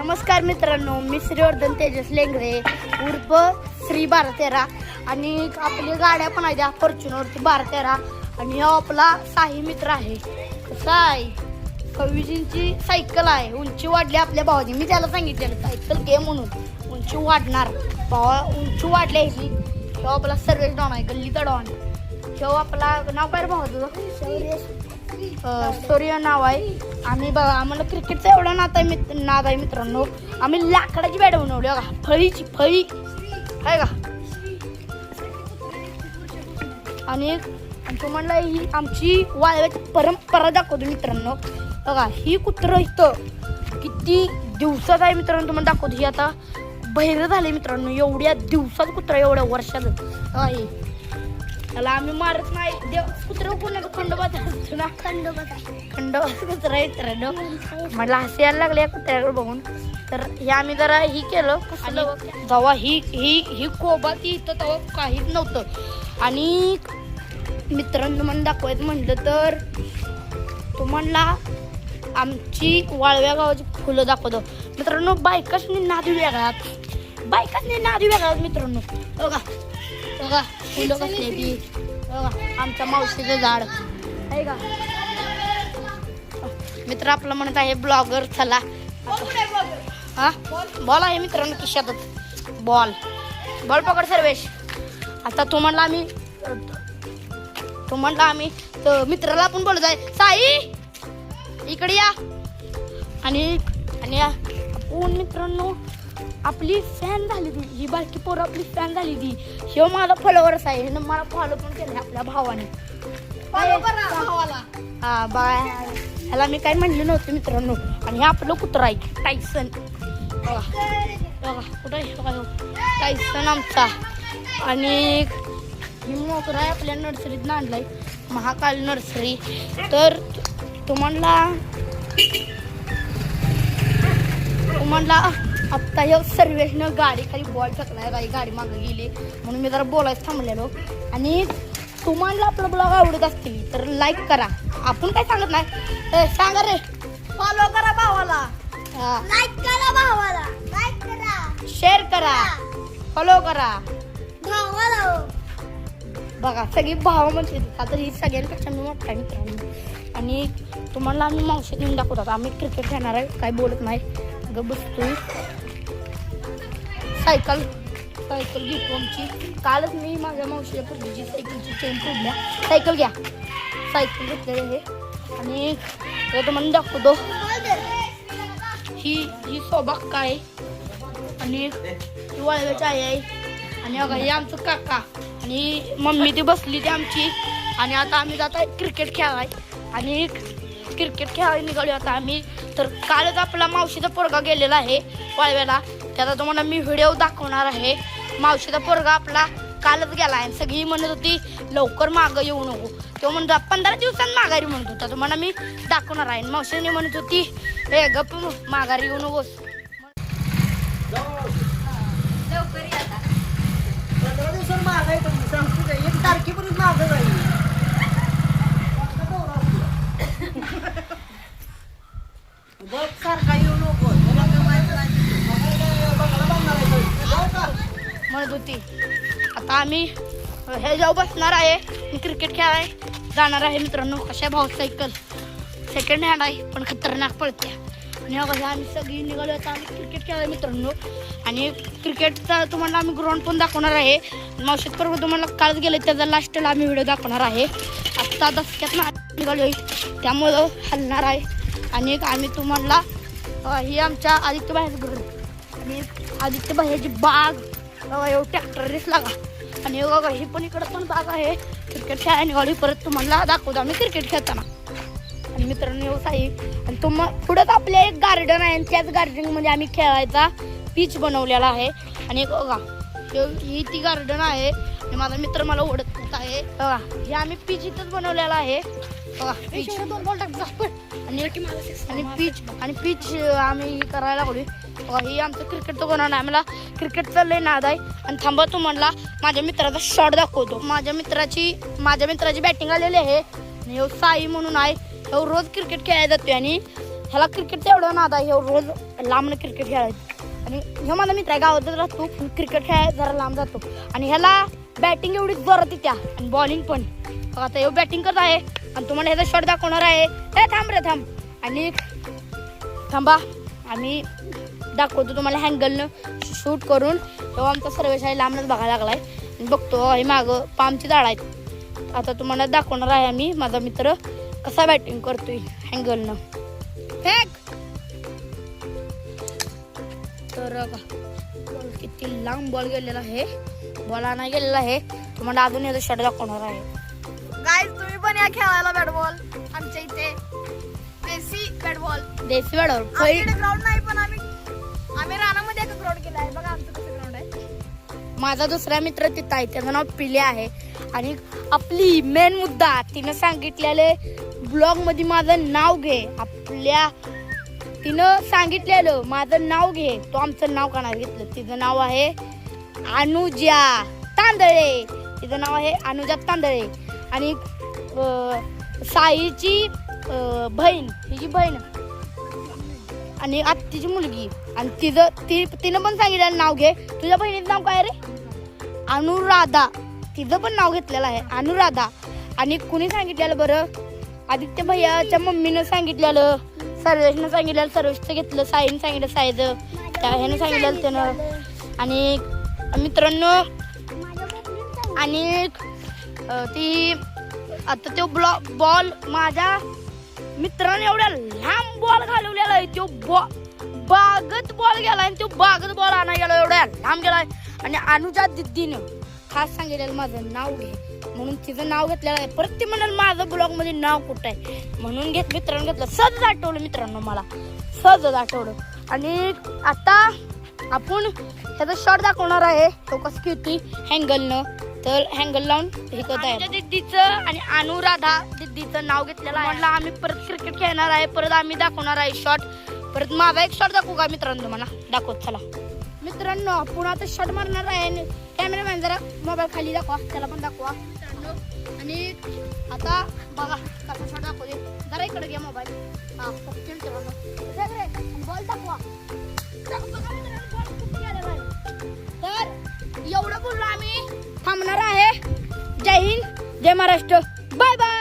नमस्कार मित्रांनो, मी श्रीवर्धन तेजस लेंगरे उर्फ श्री 1213 आणि आपल्या गाड्या पण आहेत फॉर्च्युनरची 1213 आणि हा आपला साई मित्र आहे. साई कवीजींची सायकल आहे. उंची वाढली आपल्या भावाची. मी त्याला सांगितलेलं सायकल घे म्हणून, उंची वाढणार भावा, उंची वाढली ह्याची. तो आपला सर्वेश डॉन आहे, गल्लीचा डॉन. तो आपला नाव काय भावा तुझं? सूर्य नाव आहे. आम्ही बघा आम्हाला क्रिकेटचा एवढा नाद आहे मित्रांनो. आम्ही लाकडाची बॅट बनवली बघा, फळी आहे का. आणि तुम्हाला ही आमची वाळव्याची परंपरा दाखवतो मित्रांनो. बघा ही कुत्रं इथं किती दिवसात आहे मित्रांनो, तुम्हाला दाखवतो. ही आता बहिर झाले मित्रांनो. एवढ्या दिवसात कुत्रा, एवढ्या वर्षात आहे. त्याला आम्ही मारत नाही. कुत्रा कोणाचं खंडोबा कुत्रा आहे मित्रांनो. मला हसी यायला लागले या कुत्र्याकडे बघून. तर हे आम्ही जरा ही केलं. जेव्हा ही कोबा ती इथं तेव्हा काहीच नव्हतं. आणि मित्रांनो तुम्हाला दाखवायचं म्हटलं तर तुम्हाला आमची वाळव्या गावाची फुलं दाखवतो मित्रांनो. बायकासनी नाद वेगळ्यात मित्रांनो. बघा बघा फुलं कसले ती. बघा आमच्या मावशीचं झाड आहे का मित्र. आपलं म्हणत आहे ब्लॉगर. चला हा बॉल आहे मित्रांनो खिशातच. बॉल पकड सर्वेश. आता तुम्हाला आम्ही मित्राला आपण बोलत आहे साई इकडे या. आणि आपण मित्रांनो आपली फॅन झाली ती. ही बारकी पोरं आपली फॅन झाली ती. हे माझा फॉलोअर्स आहे. हे मला फॉलो पण केलं आपल्या भावाने. फॉलो करा भावाला. हा बाय. ह्याला मी काही म्हणलं नव्हतं मित्रांनो. आणि हे आपलं कुत्रं आहे टायसन. बघा कुठं आहे टायसन आमचा. आणि ही मोगरा आहे आपल्या नर्सरीत आणलाय, महाकाल नर्सरी. तर तुम्हाला आत्ता या सर्वेशनं गाडी खाली बॉल टाकलाय. गाडी मागं गेली म्हणून मी जरा बोलायचं थांबलेलो. आणि तुम्हाला आपलं ब्लॉग आवडत असतील तर लाईक करा. आपण काय सांगत नाही, सांगा रे. फॉलो करा भावाला, लाईक करा भावाला, लाईक करा, शेअर करा, फॉलो करा भावाला. बघा सगळी भाव म्हणजे आता ही सगळ्यांपेक्षा मी मोठा आहे मित्रांनो. आणि तुम्हाला आम्ही मावशी घेऊन दाखवतात. आम्ही क्रिकेट खेळणार आहे, काही बोलत नाही, ग बसतोय. सायकल घेतो आमची. कालच मी माझ्या मावशीच्या पूर्वीची सायकलची चेन तोडल्या. सायकल घेतलेली आहे. आणि तुम्हाला दाखवतो. ही सोबाक काय आणि ही वाळव्याची आई आहे. आणि बघा हे आमचं काका आणि मम्मी ती बसली ती आमची. आणि आता आम्ही जात आहे क्रिकेट खेळाय. आणि क्रिकेट खेळायला निघालो आता आम्ही. तर कालच आपला मावशीचा पोरगा गेलेला आहे वाळव्याला. त्याचा तुम्हाला मी व्हिडिओ दाखवणार आहे. मावशीचा पोरगा आपला कालच गेला आहे. सगळी म्हणत होती लवकर मागं येऊ नको. तो म्हणतो 15 दिवसांत माघारी म्हणत होता. तुम्हाला मी दाखवणार आहे. मावशीने म्हणत होती हे गप माघारी येऊ नकोस. म्हणत होती. आता आम्ही हे जाऊ बसणार आहे. क्रिकेट खेळाय जाणार आहे मित्रांनो. कशा भाऊ सायकल सेकंड हँड आहे पण खतरनाक पळते. आणि आम्ही सगळी निघालो आता आम्ही क्रिकेट खेळाय मित्रांनो. आणि क्रिकेटचा तुम्हाला आम्ही ग्राउंड पण दाखवणार आहे. मावशीत परवा तुम्हाला कालच गेले त्याचा लास्टला आम्ही व्हिडिओ दाखवणार आहे. आत्ता दसक्यात निघालो त्यामुळं हलणार आहे. आणि आम्ही तुम्हाला ही आमच्या आदित्य भाईचं घर आणि आदित्य भाईची बाग. एवढं ट्रॅक्टर रेस लागा. आणि बघा ही पण इकडं पण बाग आहे. क्रिकेट खेळायला निघाली. परत तुम्हाला दाखवतो आम्ही क्रिकेट खेळताना. आणि मित्रांनो येऊ साई. आणि पुढंच आपले एक गार्डन आहे. आणि त्याच गार्डनमध्ये आम्ही खेळायचा पीच बनवलेला आहे. आणि बघा ही ती गार्डन आहे. आणि माझा मित्र मला ओळखत आहे. बघा हे आम्ही पीच इथंच बनवलेला आहे. बघा पीच आणि पीच आम्ही करायला लागलोय. ही आमचं क्रिकेटचं बनवणं आहे. मला क्रिकेटचा लय नाद आहे. आणि थांबा तुम्हाला माझ्या मित्राचा शॉट दाखवतो. माझ्या मित्राची बॅटिंग आलेली आहे. आणि साई म्हणून आहे. रोज क्रिकेट खेळायला जातोय. आणि ह्याला क्रिकेटचं एवढं नाद आहे, रोज लांबनं क्रिकेट खेळायचं. आणि ह्यो माझा मित्र आहे, गावातच राहतो, क्रिकेट खेळायला जरा लांब जातो. आणि ह्याला बॅटिंग एवढी जोरात येत्या आणि बॉलिंग पण. आता ह्यो बॅटिंग करत आहे आणि तुम्हाला ह्याचा शॉट दाखवणार आहे. ए थांब रे थांब. आणि थांबा, आम्ही दाखवतो तुम्हाला हँगलनं शूट करून. तेव्हा आमचा सर्वेश आहे लांबनच बघायला लागलाय आणि बघतो हे मागं पामची झाड आहेत. आता तुम्हाला दाखवणार आहे आम्ही, माझा मित्र कसा बॅटिंग करतोय हँगलनं. फेक. तर बॉल किती लांब बॉल गेलेला आहे, बॉल आणाय गेलेला आहे. तुम्हाला अजून याचा शॉट दाखवणार आहे. गाईज तुम्ही पण या खेळायला बॅट बॉल. आमच्या इथे देसी बॅट बॉल. देसी बॅट बॉल ग्राउंड नाही, पण आम्ही रानामध्ये एक ग्राउंड केला आहे. बघा आमचं कसं ग्राउंड आहे. माझा दुसरा मित्र तिथं आहे, त्याचं नाव पिले आहे. आणि आपली मेन मुद्दा, तिनं सांगितलेले ब्लॉग मध्ये माझं नाव घे. तिनं सांगितलेलं माझं नाव घे, तो आमचं नाव का नाही घेतलं. तिचं नाव आहे अनुजा तांदळे. तिचं नाव आहे अनुजा तांदळे. आणि साईची बहीण, हिची बहीण आणि आत्तीची मुलगी. आणि तिनं पण सांगितलेलं नाव घे. तुझ्या बहिणीचं नाव काय रे? अनुराधा. तिचं पण नाव घेतलेलं आहे अनुराधा. आणि कुणी सांगितलेलं बरं? आदित्य भैयाच्या मम्मीनं सांगितलेलं, सर्वेशनं सांगितलेलं, सर्वेशचं घेतलं, साईनं सांगितलं साईचं, ह्यानं सांगितलेलं त्यानं. आणि मित्रांनो, आणि ती आता तो बॉल माझ्या मित्राने एवढ्या लांब बॉल घालवलेला आहे. तो बागत बॉल गेलाय आणि तो बागत बॉल आणा गेला, एवढ्या लांब गेलाय. आणि अनुजा दिदीनं खास सांगितलेलं माझं नाव घे, म्हणून तिचं नाव घेतलेलं आहे. परत ती म्हणाल माझं ब्लॉग मध्ये नाव कुठं आहे, म्हणून मित्रांनो घेतलं. सहज आठवलं मित्रांनो, मला सहज आठवलं. आणि आता आपण ह्याचा शॉट दाखवणार आहे, तो कसं किती हँगलनं. तर हँगल लावून हे करत आहे. दिदीचं आणि अनुराधा दिदीचं नाव घेतलेलं आहे. म्हटलं आम्ही परत क्रिकेट खेळणार आहे, परत आम्ही दाखवणार आहे शॉट. परत माझा एक शॉट दाखवू का मित्रांनो तुम्हाला? दाखवत चला मित्रांनो. आपण आता शॉट मारणार आहे. कॅमेरामॅन जरा मोबाईल खाली दाखवा, त्याला पण दाखवा मित्रांनो. आणि आता बघा कसा शॉट दाखवते. जरा इकडे घ्या मोबाईल. हा बॉल दाखवा. तर एवढं बोललो आम्ही थांबणार आहे. जय हिंद, जय महाराष्ट्र, बाय बाय.